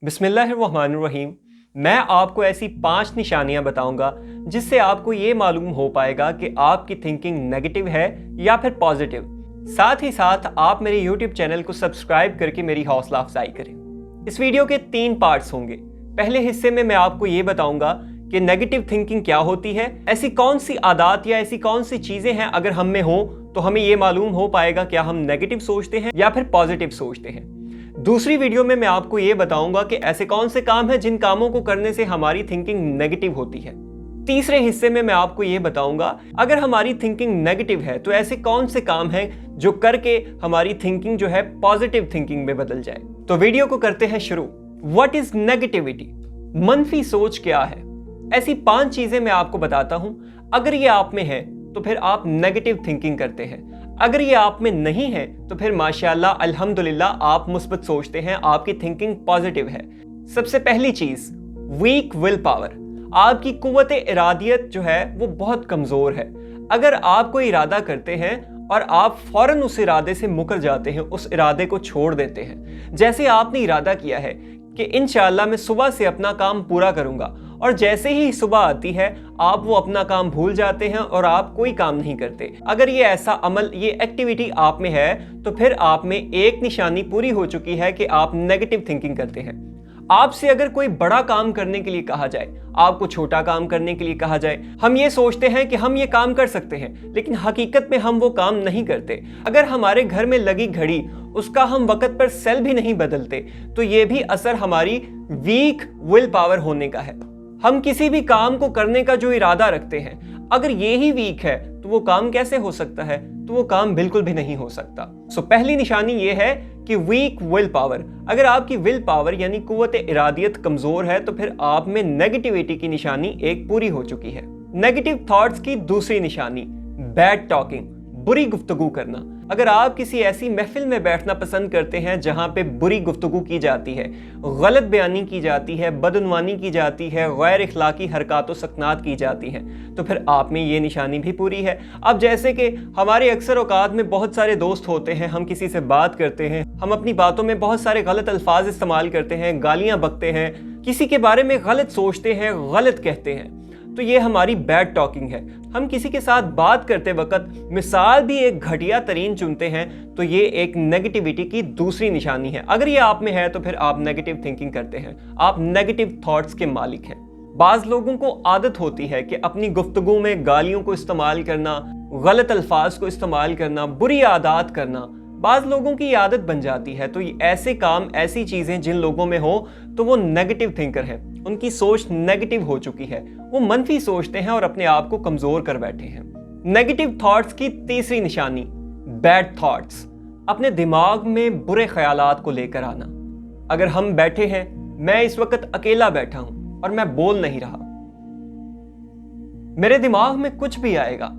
बिस्मिल्लाहिर्रहमानिर्रहीम। मैं आपको ऐसी 5 निशानियां बताऊंगा जिससे आपको ये मालूम हो पाएगा कि आपकी थिंकिंग नेगेटिव है या फिर पॉजिटिव। साथ ही साथ आप मेरे YouTube चैनल को सब्सक्राइब करके मेरी हौसला अफजाई करें। इस वीडियो के 3 पार्ट्स होंगे। पहले हिस्से में मैं आपको ये बताऊंगा कि नेगेटिव थिंकिंग क्या होती है, ऐसी कौन सी आदत या ऐसी कौन सी चीजें हैं अगर हम में हो तो हमें ये मालूम हो पाएगा क्या हम नेगेटिव सोचते हैं या फिर पॉजिटिव सोचते हैं। दूसरी वीडियो में मैं आपको ये बताऊंगा कि ऐसे कौन से काम हैं जिन कामों को करने से हमारी थिंकिंग नेगेटिव होती है। तीसरे हिस्से में मैं आपको ये बताऊंगा अगर हमारी थिंकिंग नेगेटिव है तो ऐसे कौन से काम हैं जो करके हमारी थिंकिंग जो है पॉजिटिव थिंकिंग में बदल जाए। तो वीडियो को करते हैं शुरू। What is negativity? मनफी सोच क्या है? ऐसी 5 चीजें मैं आपको बताता हूं। अगर ये आप में है तो फिर आप नेगेटिव थिंकिंग करते हैं। अगर ये आप में नहीं है तो फिर माशाअल्लाह अल्हम्दुलिल्लाह आप मुस्बत सोचते हैं, आपकी थिंकिंग पॉजिटिव है। सबसे पहली चीज, वीक विल पावर। आपकी कुव्वत इरादियत जो है वो बहुत कमजोर है। अगर आप कोई इरादा करते हैं और आप फौरन उस इरादे से मुकर जाते हैं, उस इरादे को छोड़ देते हैं। जैसे आपने इरादा किया है कि इंशाअल्लाह मैं सुबह से अपना काम पूरा करूंगा और जैसे ही सुबह आती है आप वो अपना काम भूल जाते हैं और आप कोई काम नहीं करते। अगर ये ऐसा अमल, ये एक्टिविटी आप में है तो फिर आप में एक निशानी पूरी हो चुकी है कि आप नेगेटिव थिंकिंग करते हैं। आपसे अगर कोई बड़ा काम करने के लिए कहा जाए, आपको छोटा काम करने के लिए कहा जाए, हम ये सोचते हैं कि हम ये काम कर सकते हैं, लेकिन हकीकत में हम वो काम नहीं करते। अगर हमारे घर में लगी घड़ी उसका हम वक्त पर सेल भी नहीं बदलते तो ये भी असर हमारी वीक विल पावर होने का है। हम किसी भी काम को करने का जो इरादा रखते हैं, अगर ये ही वीक है तो वो काम कैसे हो सकता है? तो वो काम बिल्कुल भी नहीं हो सकता। पहली निशानी ये है कि वीक विल पावर। अगर आपकी विल पावर यानी कुव्वत इरादियत कमजोर है तो फिर आप में नेगेटिविटी की निशानी एक पूरी हो चुकी है। नेगेटिव थॉट्स की दूसरी निशानी, बैड टॉकिंग, बुरी गुफ्तगू करना। अगर आप किसी ऐसी महफिल में बैठना पसंद करते हैं जहां पे बुरी गुफ्तगू की जाती है, गलत बयानी की जाती है, बदउनवानी की जाती है, गैर इखलाकी हरकत व सकनात की जाती हैं, तो फिर आप में ये निशानी भी पूरी है। अब जैसे कि हमारे अक्सर औकात में बहुत सारे दोस्त होते हैं, हम किसी से बात करते हैं, हम अपनी बातों में बहुत सारे गलत अल्फाज इस्तेमाल करते हैं, गालियां बकते हैं, किसी के बारे में गलत सोचते हैं, गलत कहते हैं, तो ये हमारी बैड टॉकिंग है। हम किसी के साथ बात करते वक्त मिसाल भी एक घटिया तरीन चुनते हैं तो ये एक नेगेटिविटी की दूसरी निशानी है। अगर ये आप में है तो फिर आप नेगेटिव थिंकिंग करते हैं, आप नेगेटिव थॉट्स के मालिक हैं। बाज लोगों को आदत होती है कि अपनी गुफ्तगू में गालियों को इस्तेमाल करना, गलत अल्फाज को इस्तेमाल करना, बुरी आदत करना, बाज लोगों की आदत बन जाती है। तो ऐसे काम, ऐसी चीजें जिन लोगों में हो तो वो नेगेटिव थिंकर हैं, उनकी सोच नेगेटिव हो चुकी है, वो मनफी सोचते हैं और अपने आप को कमजोर कर बैठे हैं। नेगेटिव थॉट्स की तीसरी निशानी, बैड थॉट्स, अपने दिमाग में बुरे ख्यालात को लेकर आना। अगर हम बैठे हैं, मैं इस वक्त अकेला बैठा हूं और मैं बोल नहीं रहा, मेरे दिमाग में कुछ भी आएगा,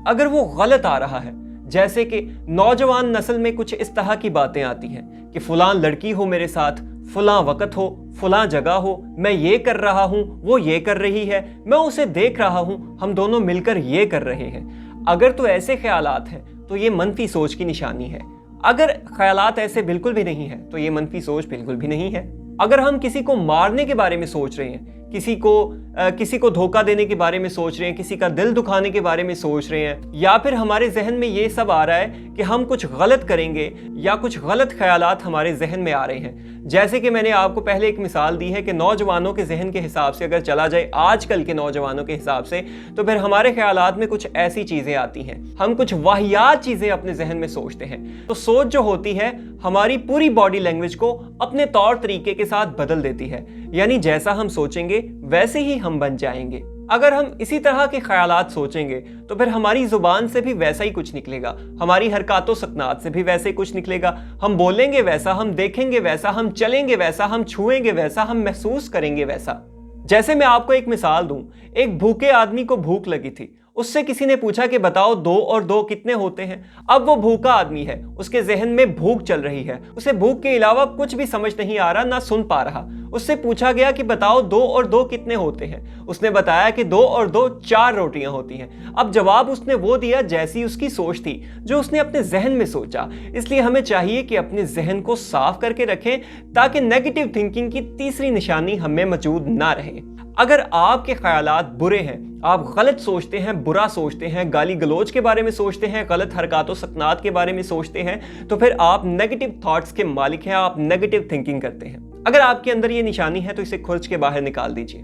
अगर वो गलत आ रहा है, जैसे कि नौजवान नस्ल में कुछ इस तरह की बातें आती हैं कि फलां लड़की हो मेरे साथ, फलां वक्त हो, फलां जगह हो, मैं ये कर रहा हूं, वो ये कर रही है, मैं उसे देख रहा हूं, हम दोनों मिलकर ये कर रहे हैं। अगर तो ऐसे ख्यालात हैं तो ये मनफी सोच की निशानी है। अगर ख्यालात ऐसे बिल्कुल भी नहीं है तो ये मनफी सोच बिल्कुल भी नहीं है। अगर हम किसी को मारने के बारे में सोच रहे हैं, किसी को धोखा देने के बारे में सोच रहे हैं, किसी का दिल दुखाने के बारे में सोच रहे हैं, या फिर हमारे जहन में ये सब आ रहा है कि हम कुछ गलत करेंगे या कुछ गलत ख्यालात हमारे जहन में आ रहे हैं। जैसे कि मैंने आपको पहले एक मिसाल दी है कि नौजवानों के जहन के हिसाब से अगर चला जाए, आजकल के नौजवानों के हिसाब से, तो फिर हमारे ख्यालात में कुछ ऐसी चीजें आती हैं, हम कुछ वाहियात चीजें अपने जहन में सोचते हैं। तो सोच जो होती है हमारी पूरी बॉडी लैंग्वेज को अपने तौर तरीके के साथ बदल देती है, यानी जैसा हम सोचेंगे वैसे ही हम बन जाएंगे। अगर हम इसी तरह के ख्यालात सोचेंगे तो फिर हमारी जुबान से भी वैसा ही कुछ निकलेगा, हमारी हरकतों सकनात से भी वैसे ही कुछ निकलेगा, हम बोलेंगे वैसा, हम देखेंगे वैसा, हम चलेंगे वैसा, हम छुएंगे वैसा, हम महसूस करेंगे वैसा। जैसे मैं आपको एक मिसाल दूं, एक भूखे आदमी को भूख लगी थी, उससे किसी ने पूछा कि बताओ 2 और 2 कितने होते हैं। अब वो भूखा आदमी है, उसके जहन में भूख चल रही है, उसे भूख के अलावा कुछ भी समझ नहीं आ रहा, ना सुन पा रहा। उससे पूछा गया कि बताओ 2 और 2 कितने होते हैं। उसने बताया कि 2 और 2 4 रोटियां होती हैं। अब जवाब उसने वो दिया जैसी उसकी सोच थी, जो उसने अपने जहन में सोचा। इसलिए हमें चाहिए कि अपने जहन को साफ करके रखें ताकि नेगेटिव थिंकिंग की तीसरी निशानी हमें मौजूद ना रहे। अगर आपके ख्यालात बुरे हैं, आप गलत सोचते हैं, बुरा सोचते हैं, गाली गलोच के बारे में सोचते हैं, गलत हरकतों सकनात के बारे में सोचते हैं, तो फिर आप नेगेटिव थॉट्स के मालिक हैं, आप नेगेटिव थिंकिंग करते हैं। अगर आपके अंदर ये निशानी है तो इसे खुर्च के बाहर निकाल दीजिए।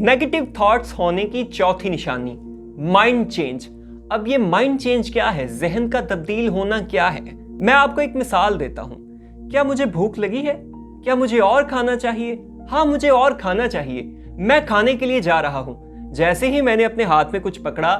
नेगेटिव थॉट्स होने की चौथी निशानी, माइंड चेंज। अब ये माइंड चेंज क्या है, जहन का तब्दील होना क्या है? मैं आपको एक मिसाल देता हूं। क्या मुझे भूख लगी है? क्या मुझे और खाना चाहिए? हाँ, मुझे और खाना चाहिए। मैं खाने के लिए जा रहा हूं। जैसे ही मैंने अपने हाथ में कुछ पकड़ा,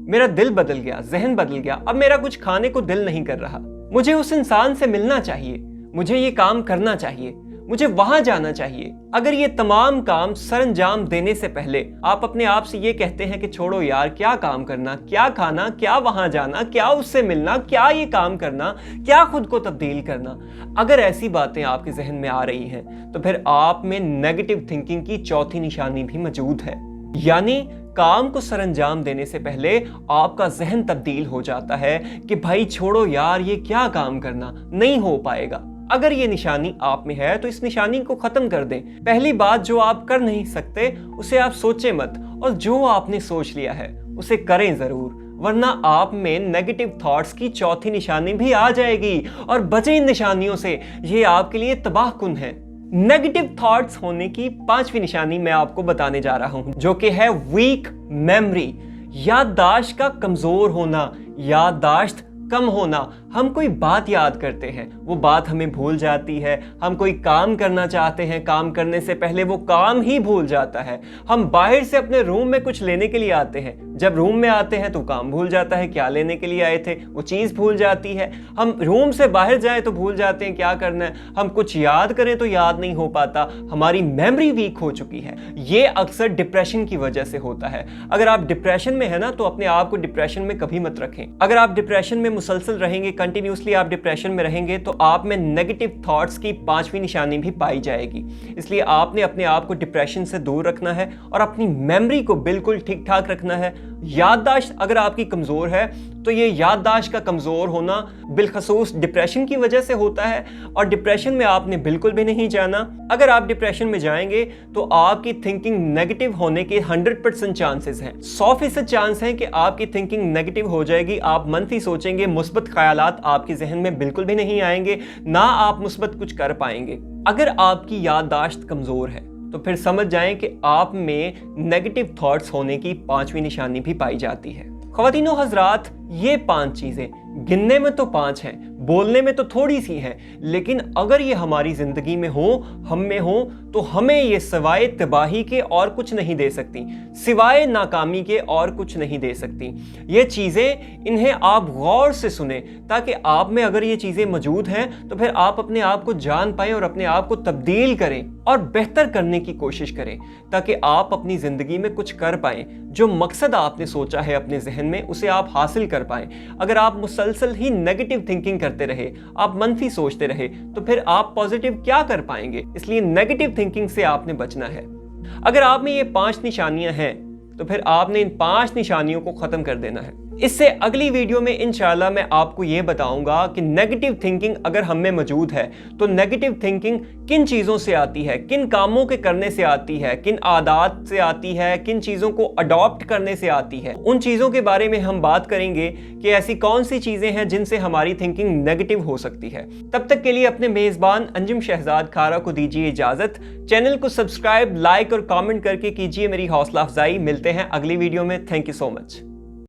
मेरा दिल बदल गया, जहन बदल गया। अब मेरा कुछ खाने को दिल नहीं कर रहा। मुझे उस इंसान से मिलना चाहिए, मुझे ये काम करना चाहिए, मुझे वहां जाना चाहिए। अगर ये तमाम काम सरंजाम देने से पहले आप अपने आप से ये कहते हैं कि छोड़ो यार, क्या काम करना, क्या खाना, क्या वहां जाना, क्या उससे मिलना, क्या ये काम करना, क्या खुद को तब्दील करना, अगर ऐसी बातें आपके जहन में आ रही हैं तो फिर आप में नेगेटिव थिंकिंग की चौथी निशानी भी मौजूद है। यानी काम को सरंजाम देने से पहले आपका जहन तब्दील हो जाता है कि भाई छोड़ो यार, ये क्या काम करना, नहीं हो पाएगा। अगर ये निशानी आप में है तो इस निशानी को खत्म कर दें। पहली बात, जो आप कर नहीं सकते उसे आप सोचें मत, और जो आपने सोच लिया है उसे करें जरूर, वरना आप में नेगेटिव थॉट्स की चौथी निशानी भी आ जाएगी और बचे इन निशानियों से, ये आपके लिए तबाहकुन है। नेगेटिव थॉट्स होने की पांचवी निशानी मैं आपको बताने जा रहा हूं, जो कि है वीक मेमोरी, याददाश्त का कमजोर होना, याददाश्त कम होना। हम कोई बात याद करते हैं, वो बात हमें भूल जाती है। हम कोई काम करना चाहते हैं, काम करने से पहले वो काम ही भूल जाता है। हम बाहर से अपने रूम में कुछ लेने के लिए आते हैं, जब रूम में आते हैं तो काम भूल जाता है, क्या लेने के लिए आए थे वो चीज़ भूल जाती है। हम रूम से बाहर जाएं तो भूल जाते हैं क्या करना है। हम कुछ याद करें तो याद नहीं हो पाता, हमारी मेमोरी वीक हो चुकी है। ये अक्सर डिप्रेशन की वजह से होता है। अगर आप डिप्रेशन में है ना, तो अपने आप को डिप्रेशन में कभी मत रखें। अगर आप डिप्रेशन में मुसलसल रहेंगे, कंटिन्यूसली आप डिप्रेशन में रहेंगे, तो आप में नेगेटिव थॉट्स की पांचवी निशानी भी पाई जाएगी। इसलिए आपने अपने आप को डिप्रेशन से दूर रखना है और अपनी मेमोरी को बिल्कुल ठीक ठाक रखना है। याददाश्त अगर आपकी कमजोर है तो ये याददाश्त का कमजोर होना बिलखसूस डिप्रेशन की वजह से होता है, और डिप्रेशन में आपने बिल्कुल भी नहीं जाना। अगर आप डिप्रेशन में जाएंगे तो आपकी थिंकिंग नेगेटिव होने के 100% चांसेस हैं। 100% चांस हैं कि आपकी थिंकिंग नेगेटिव हो जाएगी। आप मनफी सोचेंगे, मुस्बत ख्यालात आपके जहन में बिल्कुल भी नहीं आएंगे, ना आप मुस्बत कुछ कर पाएंगे। अगर आपकी याददाश्त कमजोर है तो फिर समझ जाएं कि आप में नेगेटिव थॉट्स होने की पांचवी निशानी भी पाई जाती है। ख्वातीनो हजरात, ये 5 चीजें गिनने में तो 5 हैं, बोलने में तो थोड़ी सी हैं, लेकिन अगर ये हमारी जिंदगी में हो, हम में हो, तो हमें ये सिवाय तबाही के और कुछ नहीं दे सकती, सिवाय नाकामी के और कुछ नहीं दे सकती। ये चीज़ें, इन्हें आप गौर से सुने ताकि आप में अगर ये चीज़ें मौजूद हैं तो फिर आप अपने आप को जान पाएं और अपने आप को तब्दील करें और बेहतर करने की कोशिश करें, ताकि आप अपनी ज़िंदगी में कुछ कर पाएं। जो मकसद आपने सोचा है अपने जहन में, उसे आप हासिल कर पाएं। अगर आप मुसलसल ही नेगेटिव थिंकिंग करते रहे, आप मनफी सोचते रहे, तो फिर आप पॉजिटिव क्या कर पाएंगे? इसलिए नेगेटिव थिंकिंग से आपने बचना है। अगर आप में ये 5 निशानियां हैं तो फिर आपने इन 5 निशानियों को खत्म कर देना है। इससे अगली वीडियो में इंशाल्लाह मैं आपको ये बताऊंगा कि नेगेटिव थिंकिंग अगर हम में मौजूद है तो नेगेटिव थिंकिंग किन चीज़ों से आती है, किन कामों के करने से आती है, किन आदत से आती है, किन चीज़ों को अडॉप्ट करने से आती है। उन चीज़ों के बारे में हम बात करेंगे कि ऐसी कौन सी चीज़ें हैं जिनसे हमारी थिंकिंग नेगेटिव हो सकती है। तब तक के लिए अपने मेज़बान अंजुम शहजाद खारा को दीजिए इजाज़त। चैनल को सब्सक्राइब, लाइक और कॉमेंट करके कीजिए मेरी हौसला अफजाई। मिलते हैं अगली वीडियो में। Thank you so much.